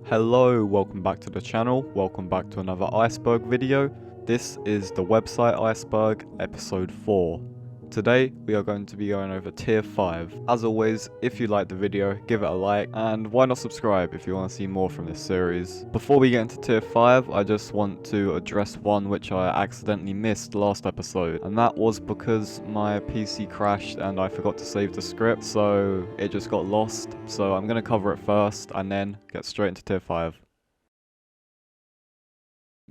Hello, welcome back to the channel, welcome back to another Iceberg video. This is the website Iceberg, episode 4. Today, we are going to be going over tier 5. As always, if you liked the video, give it a like, and why not subscribe if you want to see more from this series. Before we get into tier 5, I just want to address one which I accidentally missed last episode, and that was because my PC crashed and I forgot to save the script, so it just got lost. So I'm going to cover it first, and then get straight into tier 5.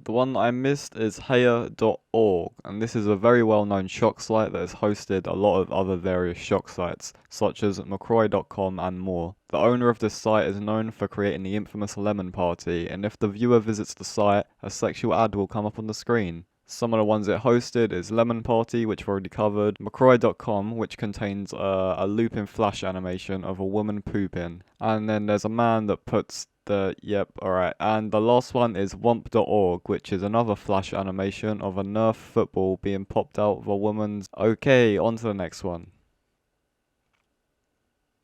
The one I missed is Heya.org, and this is a very well-known shock site that has hosted a lot of other various shock sites, such as McCroy.com and more. The owner of this site is known for creating the infamous lemon party, and if the viewer visits the site, a sexual ad will come up on the screen. Some of the ones it hosted is Lemon Party, which we've already covered, McCroy.com, which contains a looping flash animation of a woman pooping, and then there's a man that puts alright. And the last one is Womp.org, which is another flash animation of a Nerf football being popped out of a woman's... Okay, on to the next one.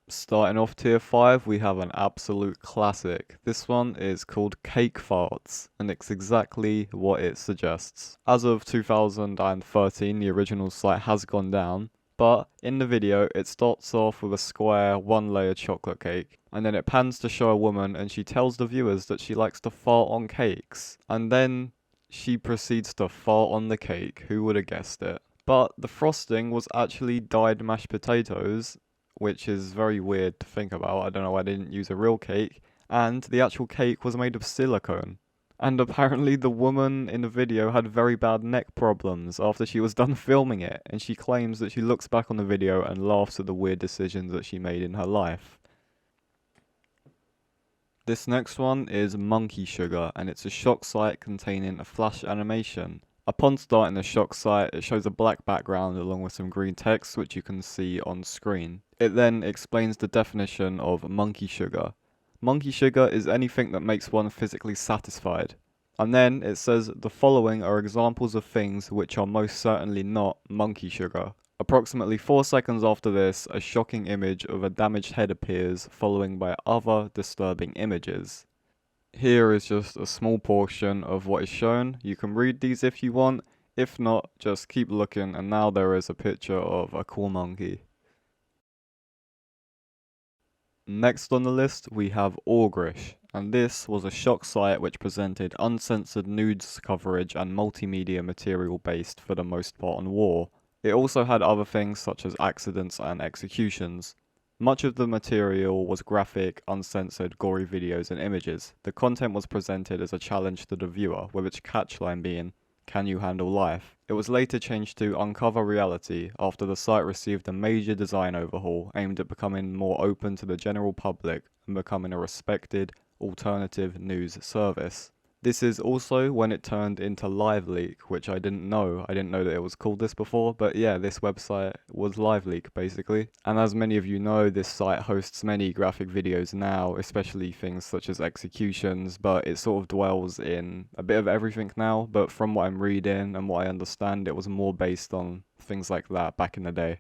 Starting off tier 5, we have an absolute classic. This one is called Cake Farts, and it's exactly what it suggests. As of 2013, the original site has gone down, but in the video, it starts off with a square, one-layer chocolate cake, and then it pans to show a woman and she tells the viewers that she likes to fart on cakes, and then she proceeds to fart on the cake. Who would have guessed it? But the frosting was actually dyed mashed potatoes, which is very weird to think about. I don't know why they didn't use a real cake, and the actual cake was made of silicone. And apparently the woman in the video had very bad neck problems after she was done filming it, and she claims that she looks back on the video and laughs at the weird decisions that she made in her life. This next one is Monkey Sugar, and it's a shock site containing a flash animation. Upon starting the shock site, it shows a black background along with some green text which you can see on screen. It then explains the definition of monkey sugar. Monkey sugar is anything that makes one physically satisfied. And then it says the following are examples of things which are most certainly not monkey sugar. Approximately 4 seconds after this, a shocking image of a damaged head appears, following by other disturbing images. Here is just a small portion of what is shown. You can read these if you want. If not, just keep looking, and now there is a picture of a cool monkey. Next on the list, we have Orgrish, and this was a shock site which presented uncensored nudes coverage and multimedia material based for the most part on war. It also had other things such as accidents and executions. Much of the material was graphic, uncensored, gory videos and images. The content was presented as a challenge to the viewer, with its catchline being, "Can you handle life?" It was later changed to Uncover Reality after the site received a major design overhaul aimed at becoming more open to the general public and becoming a respected, alternative news service. This is also when it turned into LiveLeak, which I didn't know. I didn't know that it was called this before, but yeah, this website was LiveLeak basically. And as many of you know, this site hosts many graphic videos now, especially things such as executions, but it sort of dwells in a bit of everything now. But from what I'm reading and what I understand, it was more based on things like that back in the day.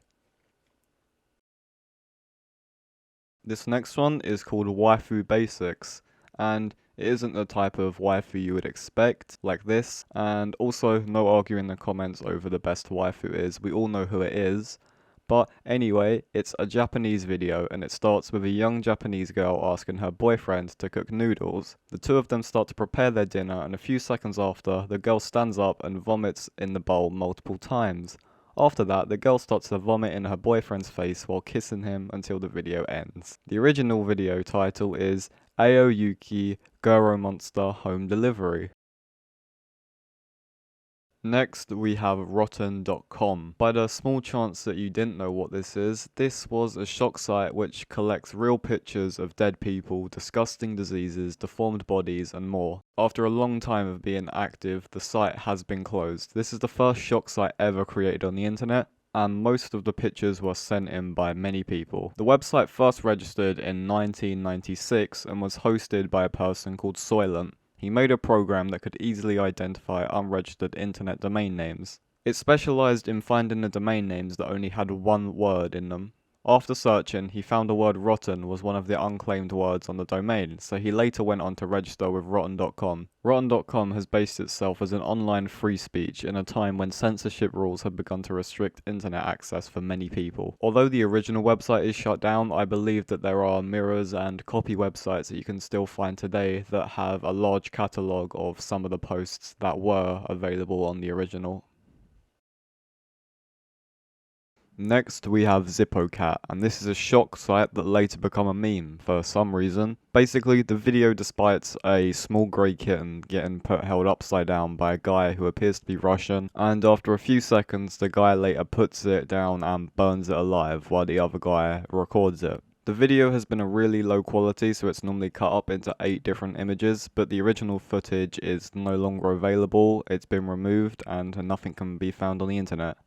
This next one is called Waifu Basics, and it isn't the type of waifu you would expect, like this, and also no arguing in the comments over the best waifu is, we all know who it is. But anyway, it's a Japanese video, and it starts with a young Japanese girl asking her boyfriend to cook noodles. The two of them start to prepare their dinner, and a few seconds after, the girl stands up and vomits in the bowl multiple times. After that, the girl starts to vomit in her boyfriend's face while kissing him until the video ends. The original video title is Aoyuki Goro Monster Home Delivery. Next, we have Rotten.com. By the small chance that you didn't know what this was a shock site which collects real pictures of dead people, disgusting diseases, deformed bodies, and more. After a long time of being active, the site has been closed. This is the first shock site ever created on the internet, and most of the pictures were sent in by many people. The website first registered in 1996 and was hosted by a person called Soylent. He made a program that could easily identify unregistered internet domain names. It specialized in finding the domain names that only had one word in them. After searching, he found the word rotten was one of the unclaimed words on the domain, so he later went on to register with rotten.com. Rotten.com has based itself as an online free speech in a time when censorship rules had begun to restrict internet access for many people. Although the original website is shut down, I believe that there are mirrors and copy websites that you can still find today that have a large catalogue of some of the posts that were available on the original. Next, we have Zippo Cat, and this is a shock site that later became a meme for some reason. Basically, the video despites a small grey kitten getting held upside down by a guy who appears to be Russian, and after a few seconds, the guy later puts it down and burns it alive while the other guy records it. The video has been a really low quality, so it's normally cut up into 8 different images, but the original footage is no longer available, it's been removed, and nothing can be found on the internet.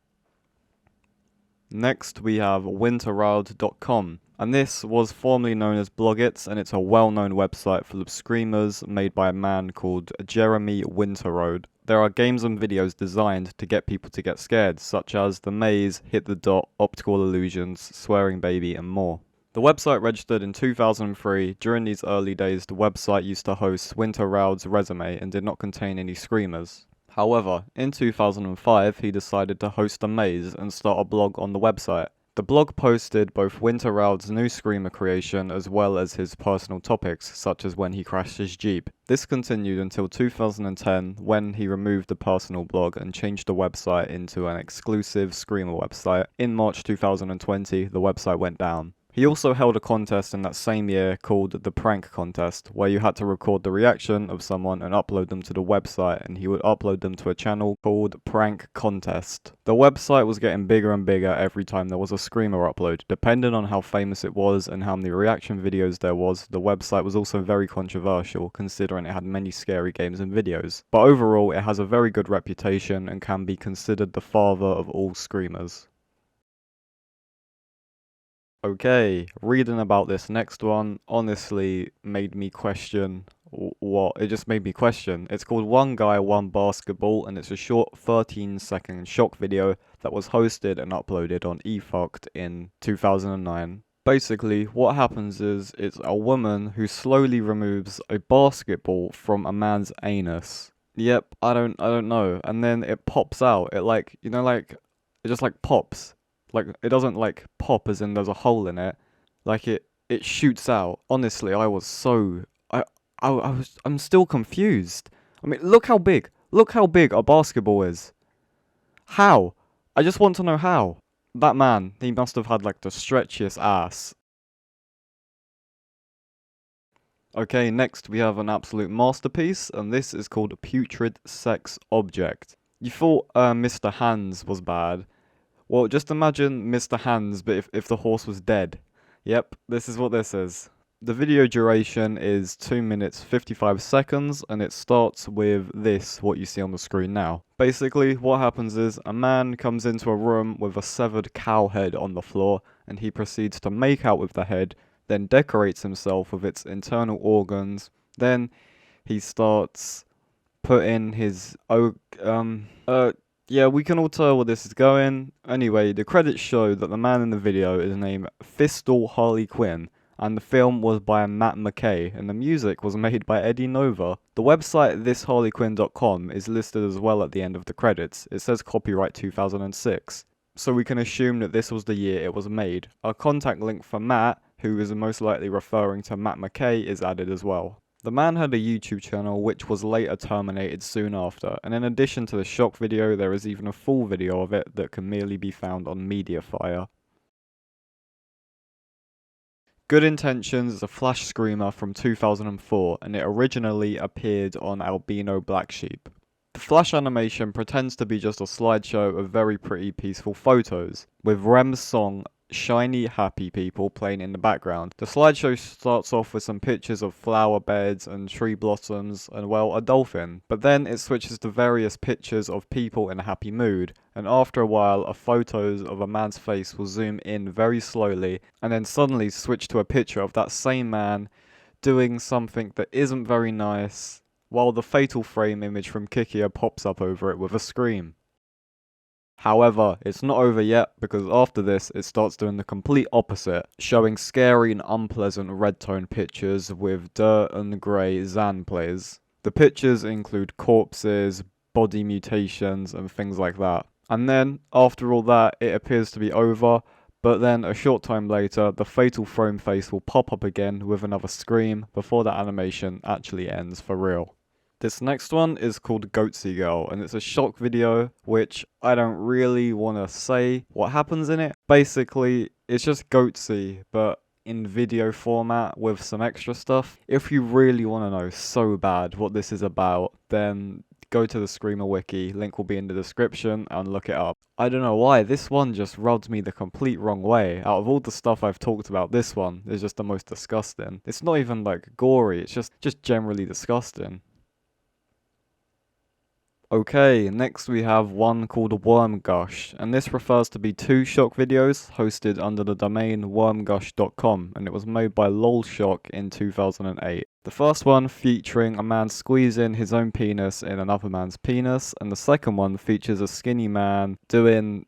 Next, we have Winterraut.com, and this was formerly known as Blogits, and it's a well-known website full of screamers made by a man called Jeremy Winterraut. There are games and videos designed to get people to get scared, such as The Maze, Hit the Dot, Optical Illusions, Swearing Baby, and more. The website registered in 2003. During these early days, the website used to host Winterraut's resume and did not contain any screamers. However, in 2005, he decided to host a maze and start a blog on the website. The blog posted both Winterraut's new screamer creation as well as his personal topics, such as when he crashed his Jeep. This continued until 2010, when he removed the personal blog and changed the website into an exclusive screamer website. In March 2020, the website went down. He also held a contest in that same year called the Prank Contest, where you had to record the reaction of someone and upload them to the website, and he would upload them to a channel called Prank Contest. The website was getting bigger and bigger every time there was a screamer upload. Depending on how famous it was and how many reaction videos there was, the website was also very controversial, considering it had many scary games and videos. But overall, it has a very good reputation and can be considered the father of all screamers. Okay, reading about this next one honestly made me question what it just made me question. It's called One Guy, One Basketball, and it's a short 13-second shock video that was hosted and uploaded on eFucked in 2009. Basically, what happens is it's a woman who slowly removes a basketball from a man's anus. Yep, I don't know. And then it pops out. It it just pops. Like, it doesn't pop as in there's a hole in it. Like it shoots out. Honestly, I'm still confused. I mean, look how big a basketball is. How? I just want to know how. That man, he must have had the stretchiest ass. Okay, next we have an absolute masterpiece, and this is called Putrid Sex Object. You thought Mr. Hands was bad. Well, just imagine Mr. Hands, but if the horse was dead. Yep, this is what this is. The video duration is 2 minutes 55 seconds, and it starts with this, what you see on the screen now. Basically, what happens is a man comes into a room with a severed cow head on the floor, and he proceeds to make out with the head, then decorates himself with its internal organs. Then he starts putting his yeah, we can all tell where this is going. Anyway, the credits show that the man in the video is named Fistal Harley Quinn, and the film was by Matt McKay, and the music was made by Eddie Nova. The website thisharleyquinn.com is listed as well at the end of the credits. It says copyright 2006, so we can assume that this was the year it was made. A contact link for Matt, who is most likely referring to Matt McKay, is added as well. The man had a YouTube channel which was later terminated soon after, and in addition to the shock video, there is even a full video of it that can merely be found on Mediafire. Good Intentions is a flash screamer from 2004, and it originally appeared on Albino Black Sheep. The flash animation pretends to be just a slideshow of very pretty peaceful photos, with Rem's song Shiny Happy People playing in the background. The slideshow starts off with some pictures of flower beds and tree blossoms and, well, a dolphin. But then it switches to various pictures of people in a happy mood, and after a while photos of a man's face will zoom in very slowly and then suddenly switch to a picture of that same man doing something that isn't very nice, while the Fatal Frame image from Kikia pops up over it with a scream. However, it's not over yet because after this it starts doing the complete opposite, showing scary and unpleasant red tone pictures with dirt and grey Zan plays. The pictures include corpses, body mutations and things like that. And then, after all that, it appears to be over, but then a short time later, the fatal throne face will pop up again with another scream before the animation actually ends for real. This next one is called Goatsy Girl, and it's a shock video, which I don't really want to say what happens in it. Basically, it's just Goatsy, but in video format with some extra stuff. If you really want to know so bad what this is about, then go to the Screamer wiki, link will be in the description, and look it up. I don't know why, this one just rubbed me the complete wrong way. Out of all the stuff I've talked about, this one is just the most disgusting. It's not even like gory, it's just generally disgusting. Okay, next we have one called Wormgush, and this refers to be two shock videos hosted under the domain wormgush.com, and it was made by lolshock in 2008. The first one featuring a man squeezing his own penis in another man's penis, and the second one features a skinny man doing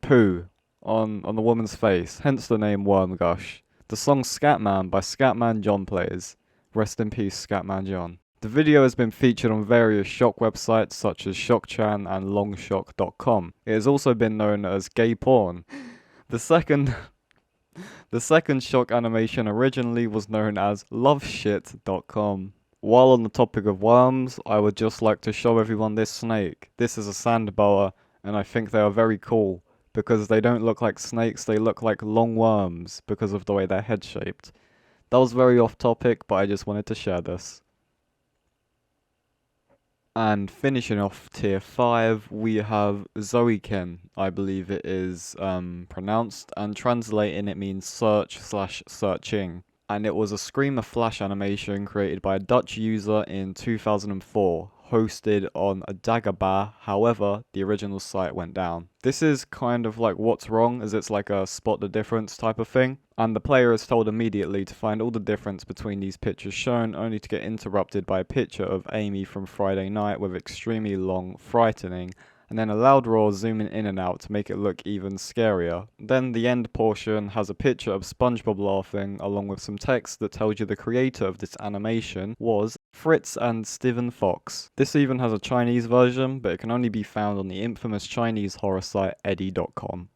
poo on the woman's face, hence the name Wormgush. The song Scatman by Scatman John plays. Rest in peace, Scatman John. The video has been featured on various shock websites such as ShockChan and longshock.com. It has also been known as gay porn. The second shock animation originally was known as loveshit.com. While on the topic of worms, I would just like to show everyone this snake. This is a sand boa, and I think they are very cool because they don't look like snakes, they look like long worms because of the way they're head shaped. That was very off topic, but I just wanted to share this. And finishing off tier 5, we have Zoe Kim, I believe it is pronounced, and translating it means search/searching. And it was a Screamer Flash animation created by a Dutch user in 2004, hosted on a Dagobah, however, the original site went down. This is kind of like What's Wrong, as it's like a spot the difference type of thing, and the player is told immediately to find all the difference between these pictures shown, only to get interrupted by a picture of Amy from Friday Night with extremely long, frightening, and then a loud roar zooming in and out to make it look even scarier. Then the end portion has a picture of SpongeBob laughing, along with some text that tells you the creator of this animation was Fritz and Steven Fox. This even has a Chinese version, but it can only be found on the infamous Chinese horror site Eddie.com.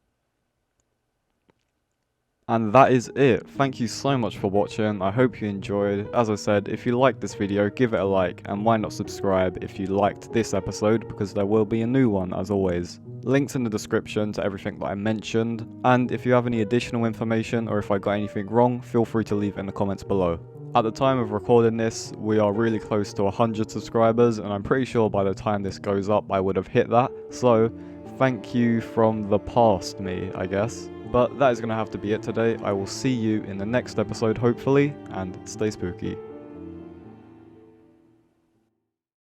And that is it. Thank you so much for watching. I hope you enjoyed. As I said, if you liked this video, give it a like, and why not subscribe if you liked this episode, because there will be a new one as always. Links in the description to everything that I mentioned, and if you have any additional information or if I got anything wrong, feel free to leave it in the comments below. At the time of recording this, we are really close to 100 subscribers, and I'm pretty sure by the time this goes up I would have hit that, so thank you from the past me, I guess. But that is going to have to be it today. I will see you in the next episode, hopefully, and stay spooky.